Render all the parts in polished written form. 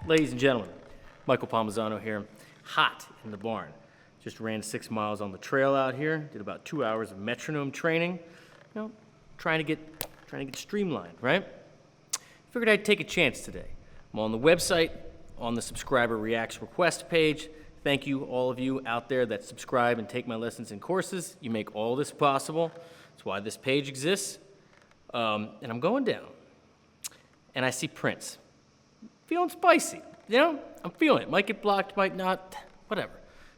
Ladies and gentlemen, Michael Palmisano here, hot in the barn. Just ran 6 miles on the trail out here, did about 2 hours of metronome training, trying to get streamlined, right? Figured I'd take a chance today. I'm on the website, on the Subscriber Reacts request page. Thank you, all of you out there that subscribe and take my lessons and courses. You make all this possible. That's why this page exists. And I'm going down, and I see Prince. Feeling spicy, I'm feeling it. Might get blocked, might not, whatever.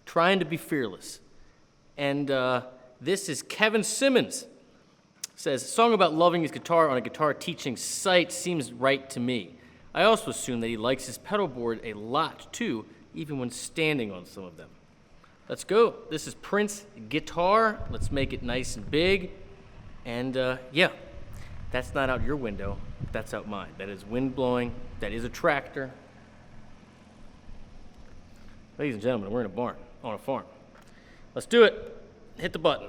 Trying to be fearless. And this is Kevin Simmons. Says, song about loving his guitar on a guitar teaching site seems right to me. I also assume that he likes his pedal board a lot too, even when standing on some of them. Let's go. This is Prince guitar. Let's make it nice and big. And yeah, that's not out your window. That's out mine. That is wind blowing. That is a tractor. Ladies and gentlemen, we're in a barn, on a farm. Let's do it. Hit the button.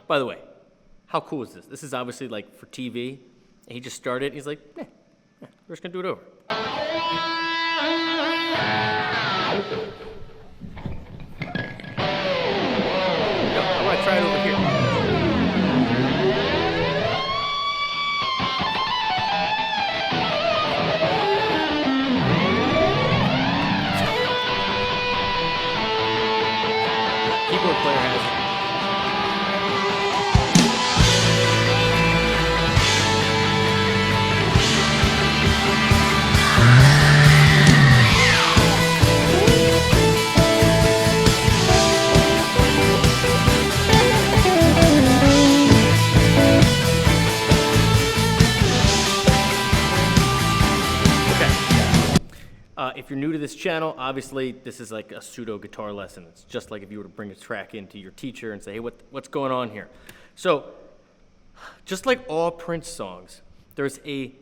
By the way, how cool is this? This is obviously like for TV. And he just started, he's like, we're just gonna do it over. I wanna try it over here. Keyboard player has it. If you're new to this channel, obviously this is like a pseudo guitar lesson. It's just like if you were to bring a track into your teacher and say, hey, what's going on here? So, just like all Prince songs, there's a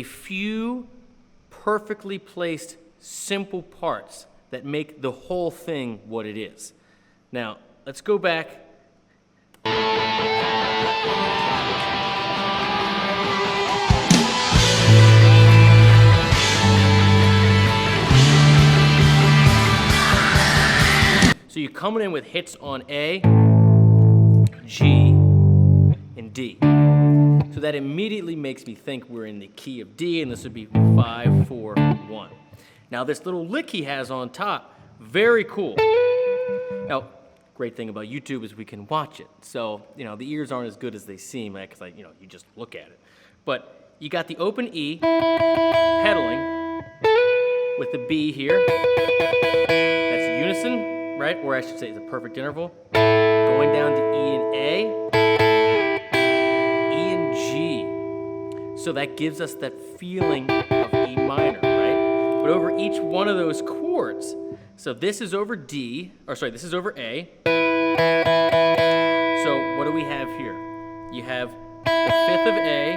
few perfectly placed, simple parts that make the whole thing what it is. Now, let's go back. So you're coming in with hits on A, G, and D. So that immediately makes me think we're in the key of D, and this would be 5, 4, 1. Now this little lick he has on top, very cool. Now, great thing about YouTube is we can watch it. So, the ears aren't as good as they seem, because you just look at it. But you got the open E, pedaling, with the B here. That's unison. Right? Or I should say it's a perfect interval. Going down to E and A, E and G. So that gives us that feeling of E minor, right? But over each one of those chords, so this is over D, this is over A. So what do we have here? You have the 5th of A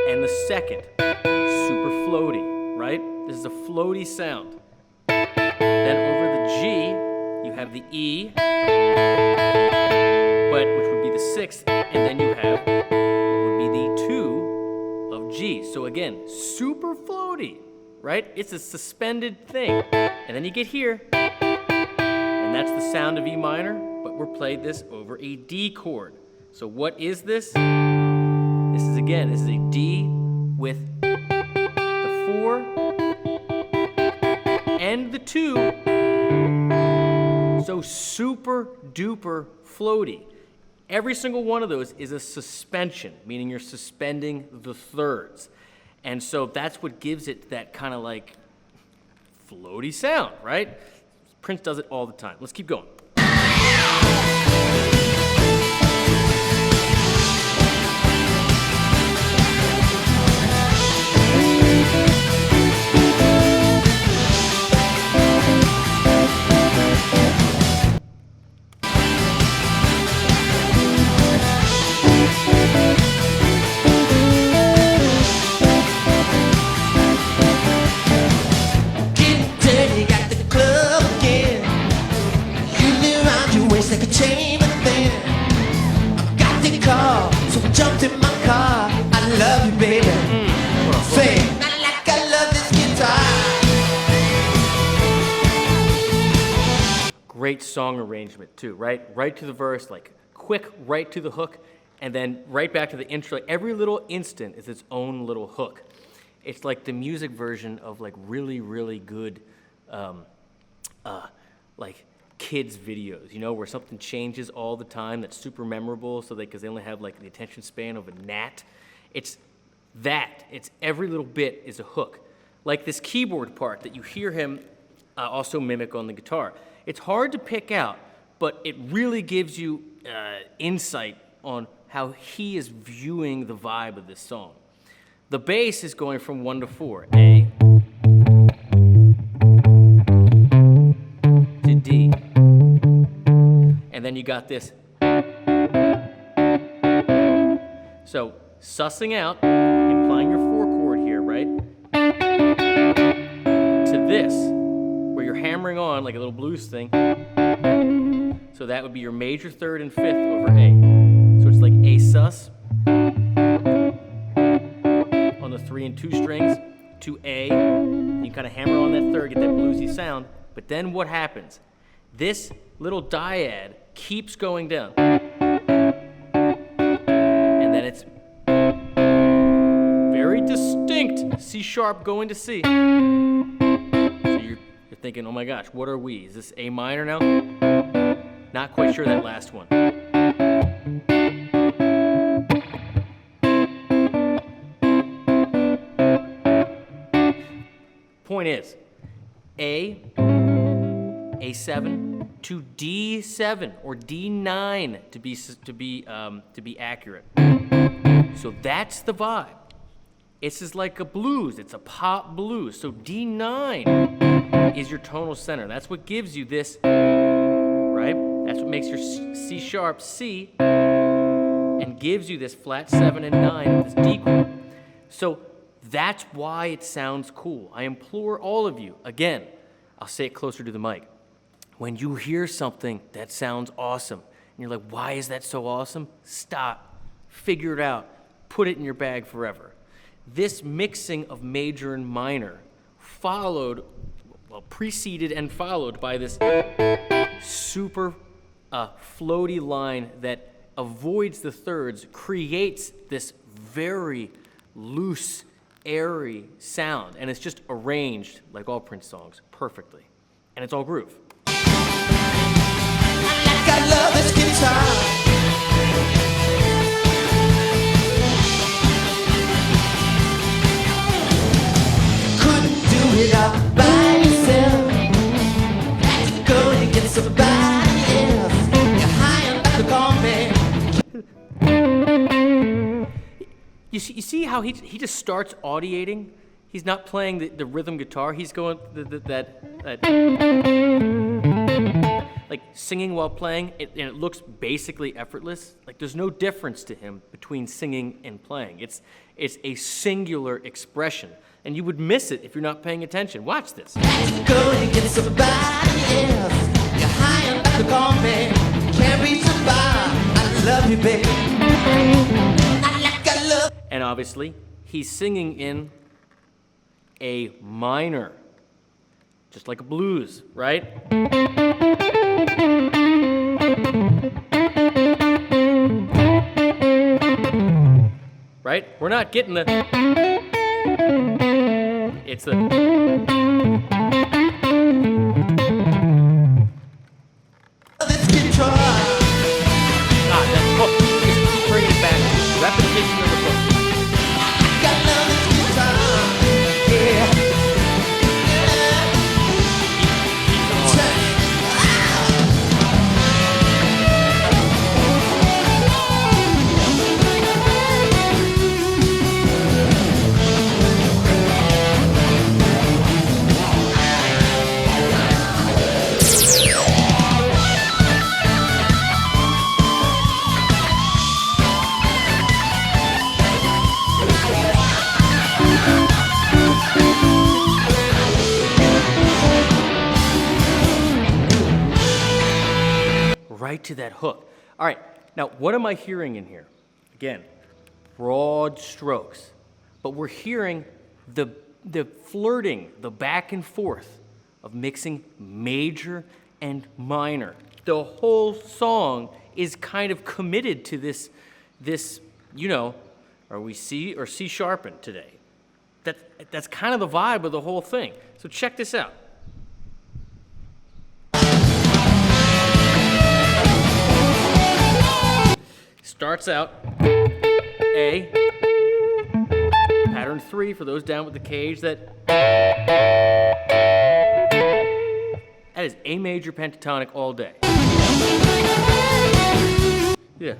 and the 2nd, super floaty, right? This is a floaty sound. Then over the G, you have the E, which would be the 6th, and then you have what would be the 2 of G. So again, super floaty, right? It's a suspended thing. And then you get here, and that's the sound of E minor, but we're played this over a D chord. So what is this? This is a D with the 4 and the 2, so super duper floaty. Every single one of those is a suspension, meaning you're suspending the thirds. And so that's what gives it that kind of like floaty sound, right? Prince does it all the time. Let's keep going. call, so I jumped in my car. I love you, baby. Say, not like I love this guitar. Great song arrangement too, right? Right to the verse, like quick, right to the hook, and then right back to the intro. Every little instant is its own little hook. It's like the music version of like really, really good, like kids videos, you know, where something changes all the time that's super memorable, so because they only have like the attention span of a gnat. It's that. It's every little bit is a hook. Like this keyboard part that you hear him also mimic on the guitar. It's hard to pick out, but it really gives you insight on how he is viewing the vibe of this song. The bass is going from 1 to 4, A to D. And then you got this. So, sussing out, implying your 4 chord here, right? To this, where you're hammering on like a little blues thing. So that would be your major 3rd and 5th over A. So it's like A sus on the 3 and 2 strings to A. You kind of hammer on that 3rd, get that bluesy sound. But then what happens? This little dyad keeps going down. And then it's very distinct C sharp going to C. So you're thinking, oh my gosh, what are we? Is this A minor now? Not quite sure that last one. Point is, A7 to D7 or D9 to be accurate. So that's the vibe. This is like a blues. It's a pop blues. So D9 is your tonal center. That's what gives you this, right? That's what makes your C sharp C and gives you this flat 7 and 9 with this D chord. So that's why it sounds cool. I implore all of you, again, I'll say it closer to the mic. When you hear something that sounds awesome, and you're like, why is that so awesome? Stop, figure it out, put it in your bag forever. This mixing of major and minor preceded and followed by this super floaty line that avoids the thirds, creates this very loose, airy sound, and it's just arranged, like all Prince songs, perfectly. And it's all groove. I love this guitar. Couldn't do it all by yourself. Had to go and get somebody else. You're high and back to call me. You see how he just starts audiating? He's not playing the rhythm guitar. He's going like singing while playing, and it looks basically effortless. Like there's no difference to him between singing and playing. It's a singular expression, and you would miss it if you're not paying attention. Watch this. Go and get somebody else. You're high and back to call me. Can't reach the bar. I love you, baby. I love. And obviously, he's singing in A minor, just like a blues, right? Right? We're not getting the... It's the... This guitar. That hook. Just keep bringing it back. Repetition of the hook. I love this guitar. Yeah. Right to that hook. All right, Now, what am I hearing in here? Again, broad strokes. But we're hearing the flirting, the back and forth of mixing major and minor. The whole song is kind of committed to this, are we C or C sharpened today? That's kind of the vibe of the whole thing. So check this out. Starts out A, pattern 3 for those down with the cage. That is A major pentatonic all day. Yeah.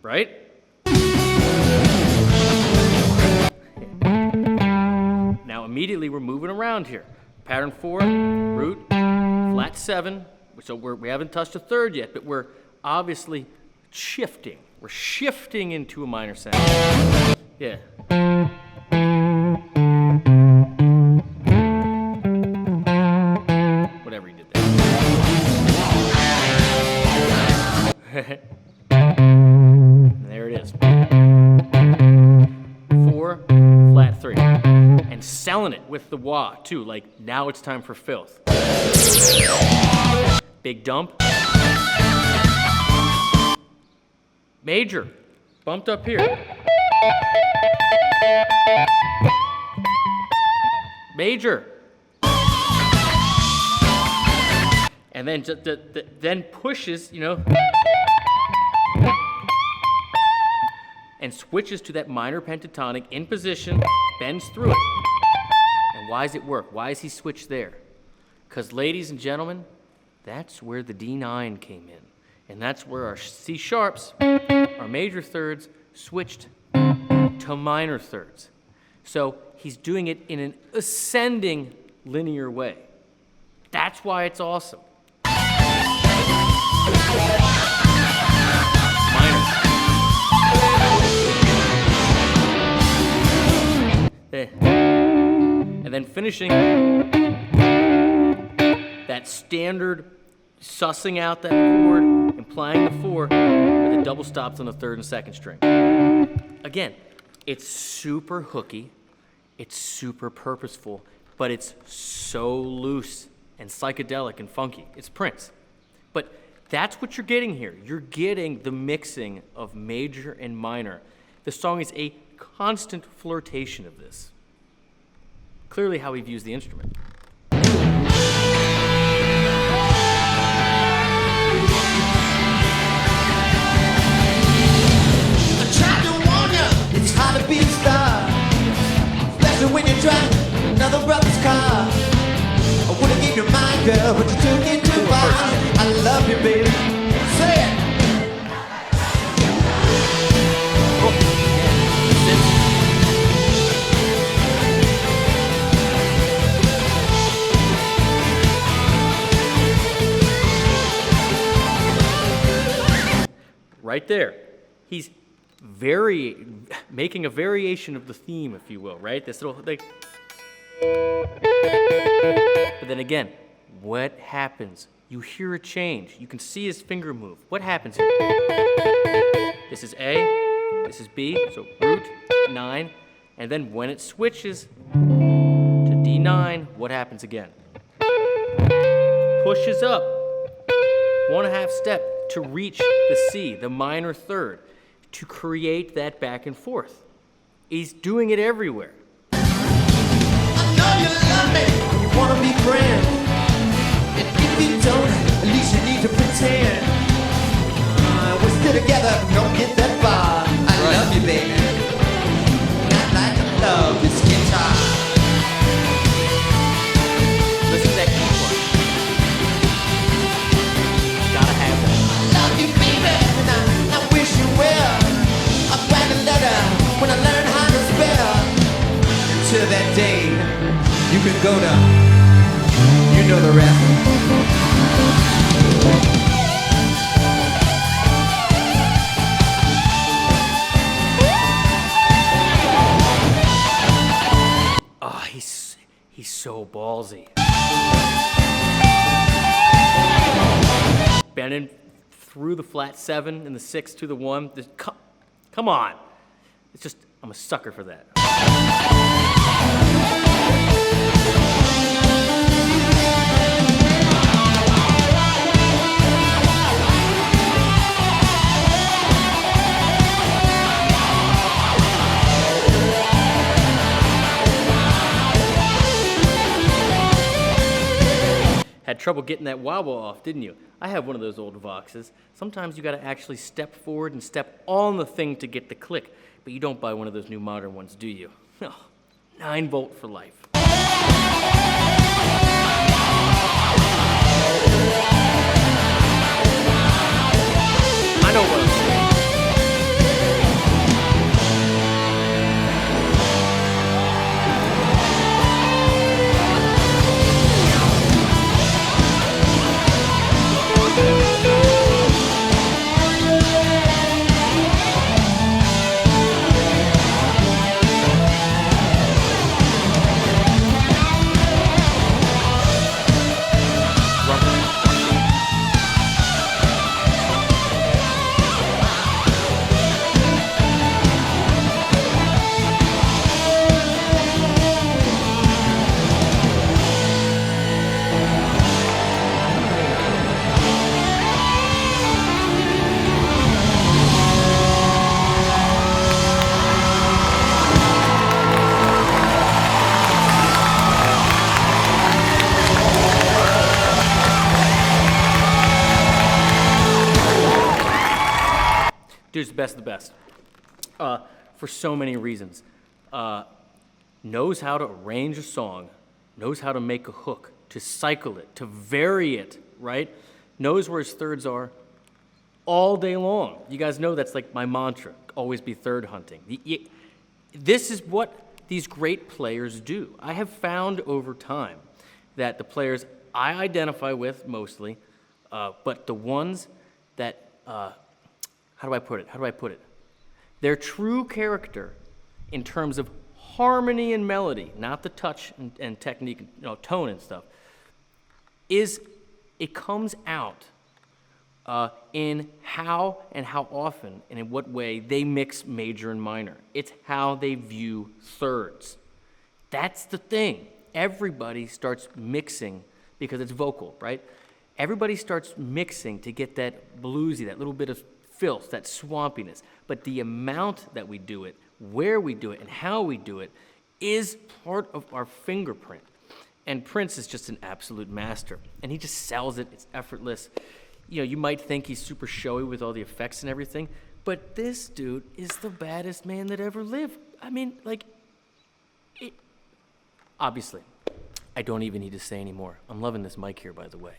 Right? Now immediately we're moving around here. Pattern 4, root, flat 7. So we haven't touched a third yet, but we're obviously shifting. We're shifting into a minor sound. Yeah. Whatever you did there. There it is. 4, flat 3. And selling it with the wah, too. Like, now it's time for filth. Big dump. Major. Bumped up here. Major. And then then pushes, and switches to that minor pentatonic in position, bends through it. And why does it work? Why is he switched there? Because, ladies and gentlemen, that's where the D9 came in. And that's where our C sharps, our major thirds, switched to minor thirds. So he's doing it in an ascending linear way. That's why it's awesome. Minor. And then finishing that standard sussing out that chord and playing the 4 with the double stops on the 3rd and 2nd string. Again, it's super hooky, it's super purposeful, but it's so loose and psychedelic and funky. It's Prince. But that's what you're getting here. You're getting the mixing of major and minor. The song is a constant flirtation of this. Clearly how he views the instrument. It's hard to be a star, especially when you're driving another brother's car. I wouldn't give your mind, girl, but you took it too far. I love you, baby. Say it. Right there. He's making a variation of the theme, if you will, right? This little, like. But then again, what happens? You hear a change. You can see his finger move. What happens here? This is A, this is B, so root, 9, and then when it switches to D9, what happens again? Pushes up 1.5 step to reach the C, the minor third, to create that back and forth. He's doing it everywhere. I know you love me, you wanna be friends. And if you don't, at least you need to pretend. We're still together, don't get that far. I love you, baby. Not like I love this guitar. Listen to that key part. Gotta have that. Love you, baby, and I wish you well. I'll write a letter when I learn how to spell. Until that day, you can go to, you know the rest. Oh, he's so ballsy. Bending through the flat 7 and the 6 to the 1. Come on. It's just, I'm a sucker for that. Had trouble getting that wobble off, didn't you? I have one of those old Voxes. Sometimes you gotta actually step forward and step on the thing to get the click, but you don't buy one of those new modern ones, do you? No, 9-volt for life. I know what I'm saying. Dude's the best of the best. For so many reasons. Knows how to arrange a song, knows how to make a hook, to cycle it, to vary it, right? Knows where his thirds are all day long. You guys know that's like my mantra, always be third hunting. This is what these great players do. I have found over time that the players I identify with mostly, but the ones that, how do I put it? Their true character in terms of harmony and melody, not the touch and technique, tone and stuff, is it comes out in how and how often and in what way they mix major and minor. It's how they view thirds. That's the thing. Everybody starts mixing because it's vocal, right? Everybody starts mixing to get that bluesy, that little bit of filth, that swampiness. But the amount that we do it, where we do it, and how we do it is part of our fingerprint. And Prince is just an absolute master. And he just sells it. It's effortless. You might think he's super showy with all the effects and everything, but this dude is the baddest man that ever lived. I mean, obviously, I don't even need to say anymore. I'm loving this mic here, by the way.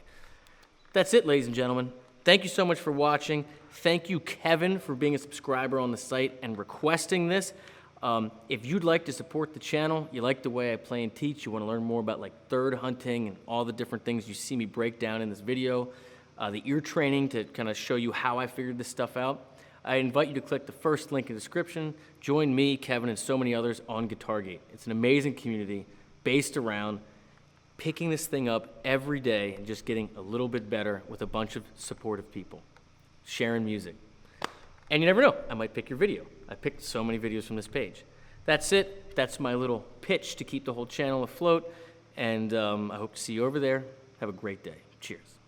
That's it, ladies and gentlemen. Thank you so much for watching. Thank you, Kevin, for being a subscriber on the site and requesting this. If you'd like to support the channel, you like the way I play and teach, you want to learn more about third hunting and all the different things you see me break down in this video, the ear training to kind of show you how I figured this stuff out, I invite you to click the first link in the description. Join me, Kevin, and so many others on GuitarGate. It's an amazing community based around picking this thing up every day and just getting a little bit better with a bunch of supportive people, sharing music. And you never know, I might pick your video. I picked so many videos from this page. That's it. That's my little pitch to keep the whole channel afloat. And I hope to see you over there. Have a great day. Cheers.